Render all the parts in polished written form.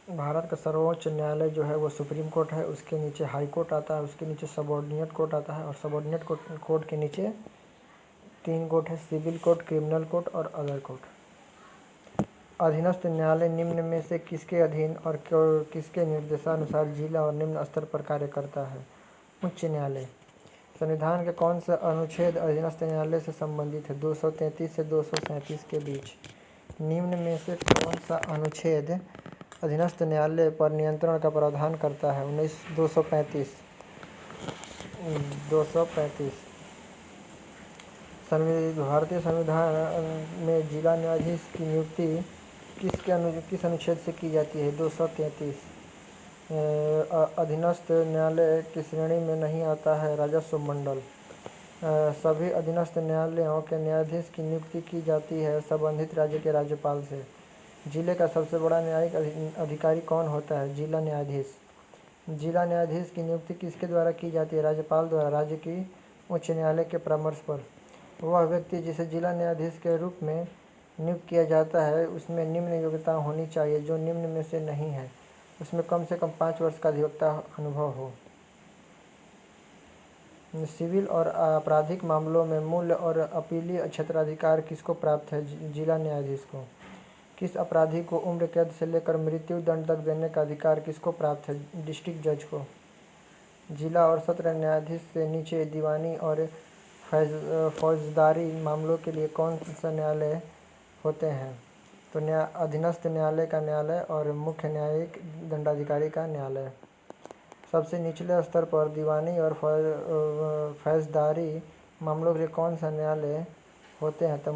भारत का सर्वोच्च न्यायालय जो है वो सुप्रीम कोर्ट है, उसके नीचे हाई कोर्ट आता है, उसके नीचे सबऑर्डिनेट कोर्ट आता है और सबऑर्डिनेट कोर्ट के नीचे 3 कोर्ट है, सिविल कोर्ट, क्रिमिनल कोर्ट और अदर कोर्ट। अधीनस्थ न्यायालय निम्न में से किसके अधीन और किसके निर्देशानुसार जिला और निम्न स्तर पर कार्य करता है? उच्च न्यायालय। संविधान के कौन सा अनुच्छेद अधीनस्थ न्यायालय से संबंधित है? 233 से 237 के बीच। निम्न में से कौन सा अनुच्छेद अधीनस्थ न्यायालय पर नियंत्रण का प्रावधान करता है? 235। भारतीय संविधान में जिला न्यायाधीश की नियुक्ति किस अनुच्छेद से की जाती है? 233। अधीनस्थ न्यायालय की श्रेणी में नहीं आता है राजस्व मंडल। सभी अधीनस्थ न्यायालयों के न्यायाधीश की नियुक्ति की जाती है संबंधित राज्य के राज्यपाल से। जिले का सबसे बड़ा न्यायिक अधिकारी कौन होता है? जिला न्यायाधीश। जिला न्यायाधीश की नियुक्ति किसके द्वारा की जाती है? राज्यपाल द्वारा, राज्य की उच्च न्यायालय के परामर्श पर। वह व्यक्ति जिसे जिला न्यायाधीश के रूप में नियुक्त किया जाता है उसमें निम्न योग्यता होनी चाहिए जो निम्न में से नहीं है। उसमें कम से कम 5 वर्ष का अधिवक्ता अनुभव हो। सिविल और आपराधिक मामलों में मूल्य और अपीलीय क्षेत्राधिकार किसको प्राप्त है? जिला न्यायाधीश को। किस अपराधी को उम्र कैद से लेकर मृत्यु दंड तक देने का अधिकार किसको प्राप्त है? डिस्ट्रिक्ट जज को। जिला और सत्र न्यायाधीश से नीचे दीवानी और फौजदारी मामलों के लिए कौन सा न्यायालय होते हैं? तो अधीनस्थ न्यायालय का न्यायालय और मुख्य न्यायिक दंडाधिकारी का न्यायालय। सबसे निचले स्तर पर दीवानी और फौजदारी मामलों के लिए कौन सा न्यायालय होते हैं? तो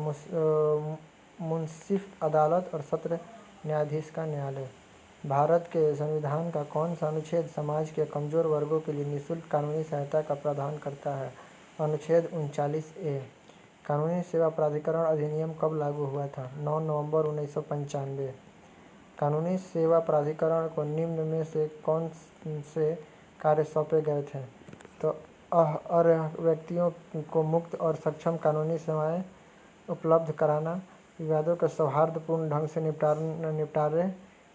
मुंसिफ अदालत और सत्र न्यायाधीश का न्यायालय। भारत के संविधान का कौन सा अनुच्छेद समाज के कमजोर वर्गों के लिए निःशुल्क कानूनी सहायता का प्रावधान करता है? अनुच्छेद 39A। कानूनी सेवा प्राधिकरण अधिनियम कब लागू हुआ था? 9 नवंबर 1995। कानूनी सेवा प्राधिकरण को निम्न में से कौन से कार्य सौंपे गए थे? तो अर्ह व्यक्तियों को मुक्त और सक्षम कानूनी सेवाएं उपलब्ध कराना, विवादों के सौहार्दपूर्ण ढंग से निपटारे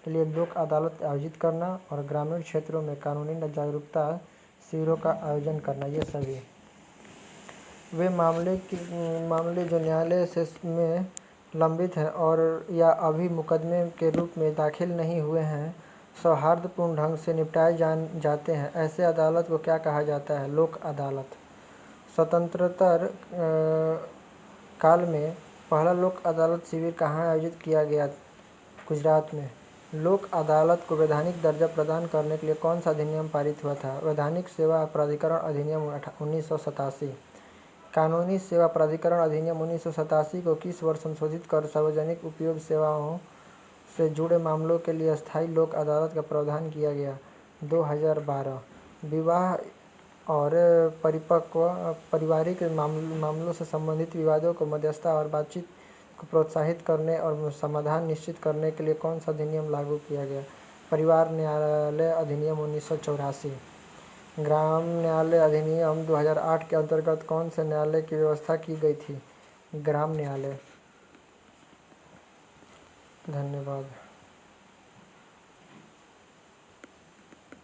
के लिए लोक अदालत आयोजित करना और ग्रामीण क्षेत्रों में कानूनी जागरूकता शिविरों का आयोजन करना। ये सभी वे मामले जो न्यायालय से में लंबित हैं और या अभी मुकदमे के रूप में दाखिल नहीं हुए हैं, सौहार्दपूर्ण ढंग से निपटाए जाते हैं। ऐसे अदालत को क्या कहा जाता है? लोक अदालत। स्वतंत्रोत्तर काल में पहला लोक अदालत शिविर कहाँ आयोजित किया गया? गुजरात में। लोक अदालत को वैधानिक दर्जा प्रदान करने के लिए कौन सा अधिनियम पारित हुआ था? वैधानिक सेवा प्राधिकरण अधिनियम 1987। कानूनी सेवा प्राधिकरण अधिनियम 1987 को किस वर्ष संशोधित कर सार्वजनिक उपयोग सेवाओं से जुड़े मामलों के लिए स्थायी लोक अदालत का प्रावधान किया गया? 2012। विवाह और पारिवारिक मामलों से संबंधित विवादों को मध्यस्थता और बातचीत को प्रोत्साहित करने और समाधान निश्चित करने के लिए कौन सा अधिनियम लागू किया गया? परिवार न्यायालय अधिनियम 1984। ग्राम न्यायालय अधिनियम 2008 के अंतर्गत कौन से न्यायालय की व्यवस्था की गई थी? ग्राम न्यायालय। धन्यवाद।